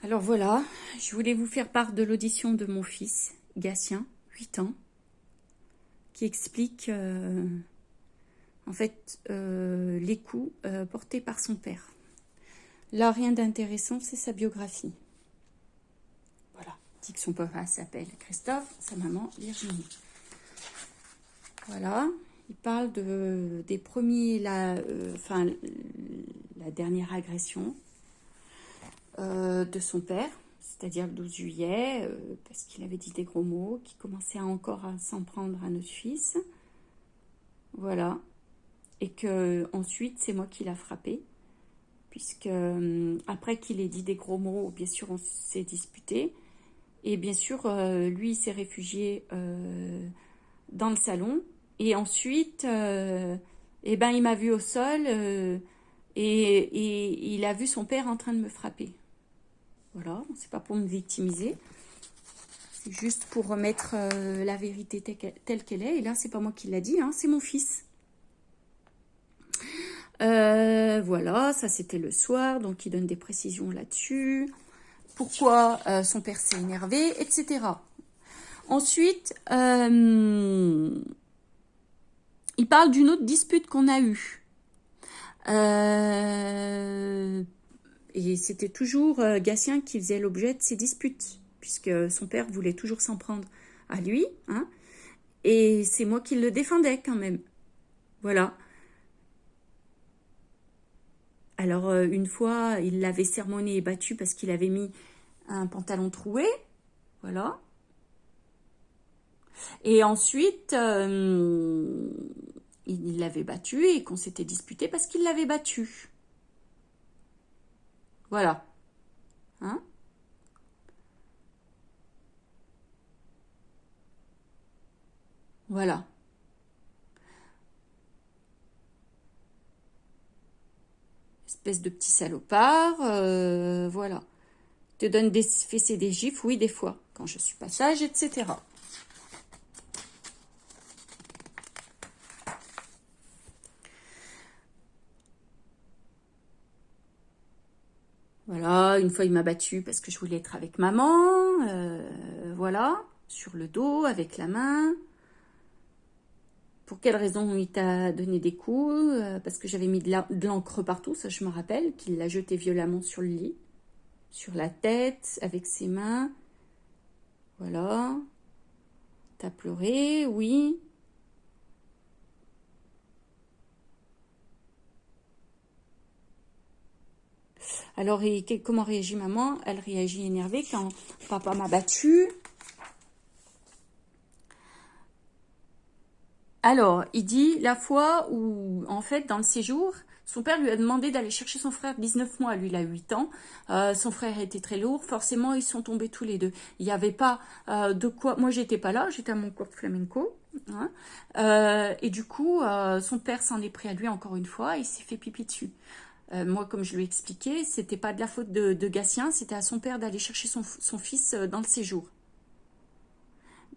Alors voilà, je voulais vous faire part de l'audition de mon fils, Gatien, 8 ans, qui explique en fait les coups portés par son père. Là, rien d'intéressant, c'est sa biographie. Voilà, il dit que son papa s'appelle Christophe, sa maman Virginie. Voilà, il parle des premiers, la dernière agression de son père, c'est-à-dire le 12 juillet, parce qu'il avait dit des gros mots, qui commençait encore à s'en prendre à notre fils. Voilà. Et que ensuite, c'est moi qui l'a frappé, puisque après qu'il ait dit des gros mots, bien sûr, on s'est disputé. Et bien sûr, lui, il s'est réfugié dans le salon. Et ensuite, il m'a vu au sol et il a vu son père en train de me frapper. Voilà, c'est pas pour me victimiser. C'est juste pour remettre la vérité telle qu'elle est. Et là, c'est pas moi qui l'a dit, hein, c'est mon fils. Voilà, ça c'était le soir, donc il donne des précisions là-dessus. Pourquoi son père s'est énervé, etc. Ensuite, il parle d'une autre dispute qu'on a eue. Et c'était toujours Gatien qui faisait l'objet de ces disputes, puisque son père voulait toujours s'en prendre à lui, hein, et c'est moi qui le défendais quand même. Voilà. Alors, une fois, il l'avait sermonné et battu parce qu'il avait mis un pantalon troué. Voilà. Et ensuite, il l'avait battu et qu'on s'était disputé parce qu'il l'avait battu. Voilà. Hein? Voilà. Espèce de petit salopard. Voilà. Te donne des fessées, des gifles, oui, des fois, quand je suis pas sage, etc. Voilà, une fois il m'a battu parce que je voulais être avec maman, voilà, sur le dos, avec la main. Pour quelle raison il t'a donné des coups? Parce que j'avais mis de l'encre partout, ça je me rappelle, qu'il l'a jeté violemment sur le lit, sur la tête, avec ses mains. Voilà. T'as pleuré, oui. Alors, comment réagit maman? Elle réagit énervée quand papa m'a battue. Alors, il dit la fois où, en fait, dans le séjour, son père lui a demandé d'aller chercher son frère 19 mois. Lui, il a 8 ans. Son frère était très lourd. Forcément, ils sont tombés tous les deux. Il n'y avait pas de quoi... Moi, j'étais pas là. J'étais à mon cours de flamenco. Hein. Et du coup, son père s'en est pris à lui encore une fois. Il s'est fait pipi dessus. Moi, comme je lui ai expliqué, c'était pas de la faute de Gatien. C'était à son père d'aller chercher son fils dans le séjour.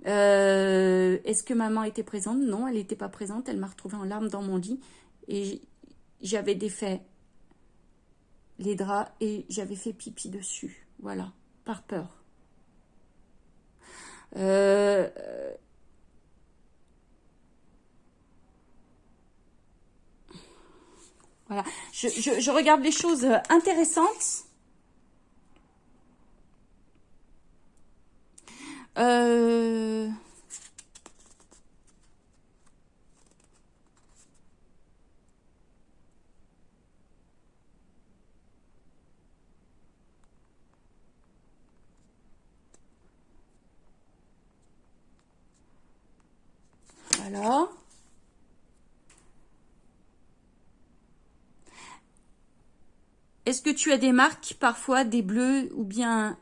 Est-ce que maman était présente? Non, elle n'était pas présente. Elle m'a retrouvée en larmes dans mon lit. Et j'avais défait les draps et j'avais fait pipi dessus. Voilà, par peur. Euh, voilà, je regarde les choses intéressantes. Euh, voilà. Est-ce que tu as des marques, parfois des bleus, ou bien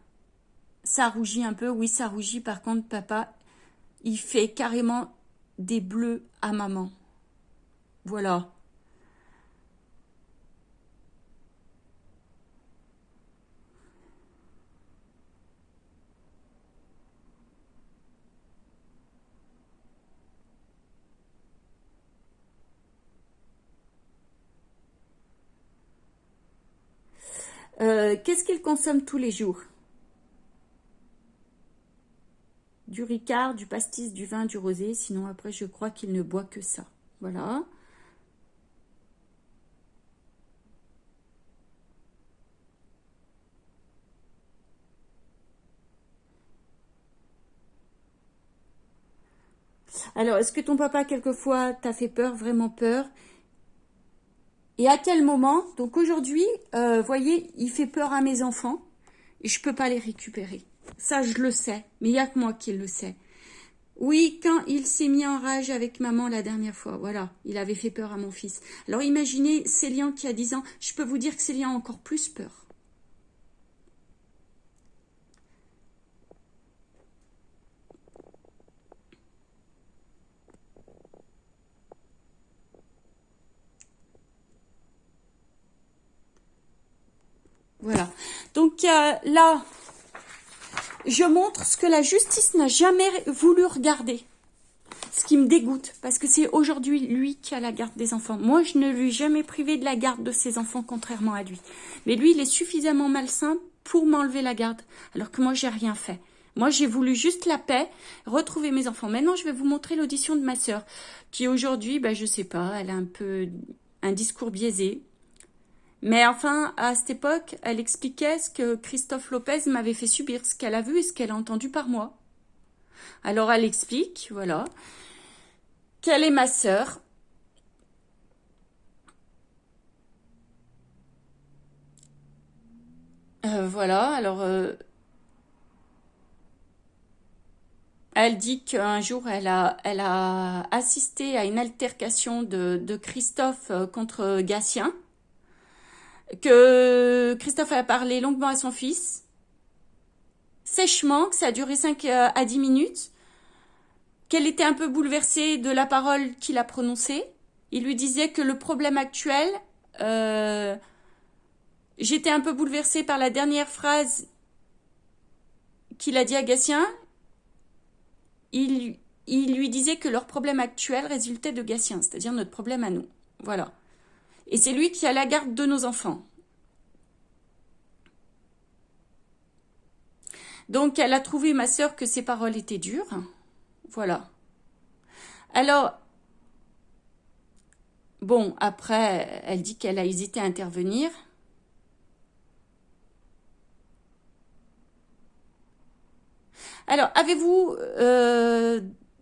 ça rougit un peu? Oui, ça rougit. Par contre, papa, il fait carrément des bleus à maman. Voilà. Qu'est-ce qu'il consomme tous les jours? Du Ricard, du pastis, du vin, du rosé. Sinon, après, je crois qu'il ne boit que ça. Voilà. Alors, est-ce que ton papa, quelquefois, t'a fait peur, vraiment peur? Et à quel moment? Donc aujourd'hui, voyez, il fait peur à mes enfants et je peux pas les récupérer. Ça, je le sais, mais il y a que moi qui le sais. Oui, quand il s'est mis en rage avec maman la dernière fois, voilà, il avait fait peur à mon fils. Alors imaginez Célian qui a 10 ans, je peux vous dire que Célian a encore plus peur. Voilà. Donc là, je montre ce que la justice n'a jamais voulu regarder. Ce qui me dégoûte, parce que c'est aujourd'hui lui qui a la garde des enfants. Moi, je ne lui ai jamais privé de la garde de ses enfants, contrairement à lui. Mais lui, il est suffisamment malsain pour m'enlever la garde, alors que moi, j'ai rien fait. Moi, j'ai voulu juste la paix, retrouver mes enfants. Maintenant, je vais vous montrer l'audition de ma sœur, qui aujourd'hui, ben, je sais pas, elle a un peu un discours biaisé. Mais enfin, à cette époque, elle expliquait ce que Christophe Lopez m'avait fait subir, ce qu'elle a vu et ce qu'elle a entendu par moi. Alors, elle explique, voilà, qu'elle est ma sœur. Voilà, alors, elle dit qu'un jour, elle a assisté à une altercation de Christophe contre Gatien, que Christophe a parlé longuement à son fils, sèchement, que ça a duré 5 à 10 minutes, qu'elle était un peu bouleversée de la parole qu'il a prononcée. Il lui disait que le problème actuel, j'étais un peu bouleversée par la dernière phrase qu'il a dit à Gatien. Il lui disait que leur problème actuel résultait de Gatien, c'est-à-dire notre problème à nous. Voilà. Et c'est lui qui a la garde de nos enfants. Donc, elle a trouvé, ma sœur, que ses paroles étaient dures. Voilà. Alors, bon, après, elle dit qu'elle a hésité à intervenir. Alors, avez-vous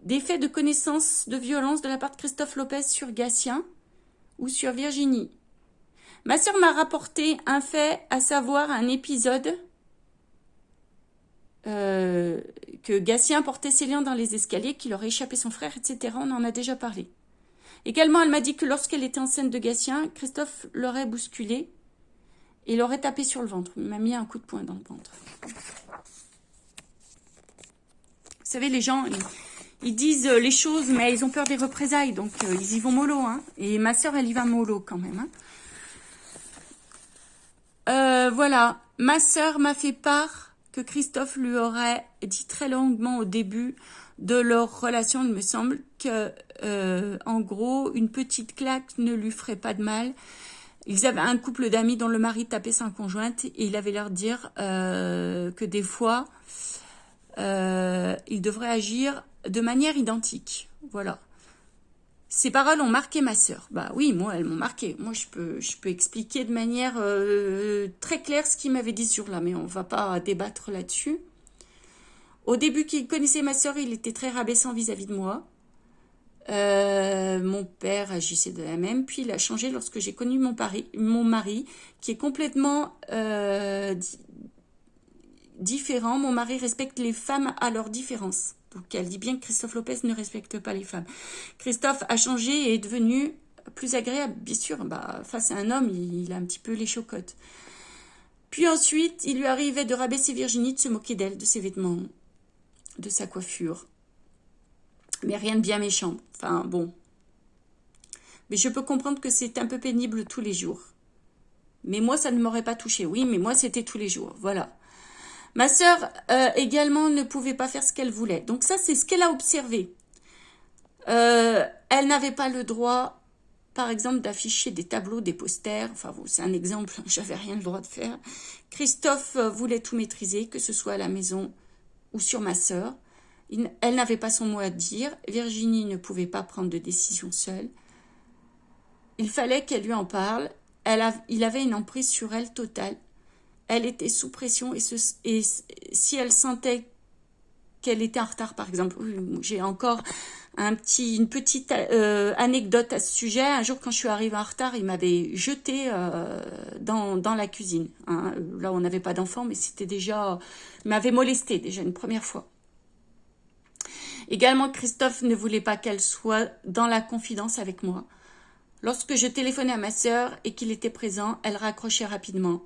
des faits de connaissance de violence de la part de Christophe Lopez sur Gatien ou sur Virginie? Ma sœur m'a rapporté un fait, à savoir un épisode que Gatien portait Célian dans les escaliers, qu'il aurait échappé son frère, etc. On en a déjà parlé. Également, elle m'a dit que lorsqu'elle était enceinte de Gatien, Christophe l'aurait bousculé et l'aurait tapé sur le ventre. Il m'a mis un coup de poing dans le ventre. Vous savez, les gens, ils disent les choses, mais ils ont peur des représailles, donc ils y vont mollo. Hein. Et ma sœur, elle y va mollo quand même. Hein. Voilà, ma sœur m'a fait part que Christophe lui aurait dit très longuement au début de leur relation. Il me semble que, en gros, une petite claque ne lui ferait pas de mal. Ils avaient un couple d'amis dont le mari tapait sa conjointe et il avait leur dire que des fois, il devrait agir de manière identique. Voilà. Ces paroles ont marqué ma sœur. Bah oui, moi, elles m'ont marqué. Moi, je peux expliquer de manière très claire ce qu'il m'avait dit ce jour-là, mais on va pas débattre là-dessus. Au début qu'il connaissait ma sœur, il était très rabaissant vis-à-vis de moi. Mon père agissait de la même, puis il a changé lorsque j'ai connu mon mari, qui est complètement différent. Mon mari respecte les femmes à leur différence. Donc elle dit bien que Christophe Lopez ne respecte pas les femmes. Christophe a changé et est devenu plus agréable, bien sûr. Bah, face à un homme, il a un petit peu les chocottes. Puis ensuite, il lui arrivait de rabaisser Virginie, de se moquer d'elle, de ses vêtements, de sa coiffure. Mais rien de bien méchant. Enfin, bon. Mais je peux comprendre que c'est un peu pénible tous les jours. Mais moi, ça ne m'aurait pas touché. Oui, mais moi, c'était tous les jours. Voilà. Ma sœur également ne pouvait pas faire ce qu'elle voulait. Donc ça, c'est ce qu'elle a observé. Elle n'avait pas le droit, par exemple, d'afficher des tableaux, des posters. Enfin, bon, c'est un exemple, j'avais rien le droit de faire. Christophe voulait tout maîtriser, que ce soit à la maison ou sur ma sœur. Elle n'avait pas son mot à dire. Virginie ne pouvait pas prendre de décision seule. Il fallait qu'elle lui en parle. Il avait une emprise sur elle totale. Elle était sous pression et si elle sentait qu'elle était en retard, par exemple, j'ai encore une petite anecdote à ce sujet. Un jour, quand je suis arrivée en retard, il m'avait jetée dans la cuisine. Hein. Là, on n'avait pas d'enfant, mais c'était déjà... Il m'avait molestée déjà une première fois. Également, Christophe ne voulait pas qu'elle soit dans la confidence avec moi. Lorsque je téléphonais à ma sœur et qu'il était présent, elle raccrochait rapidement.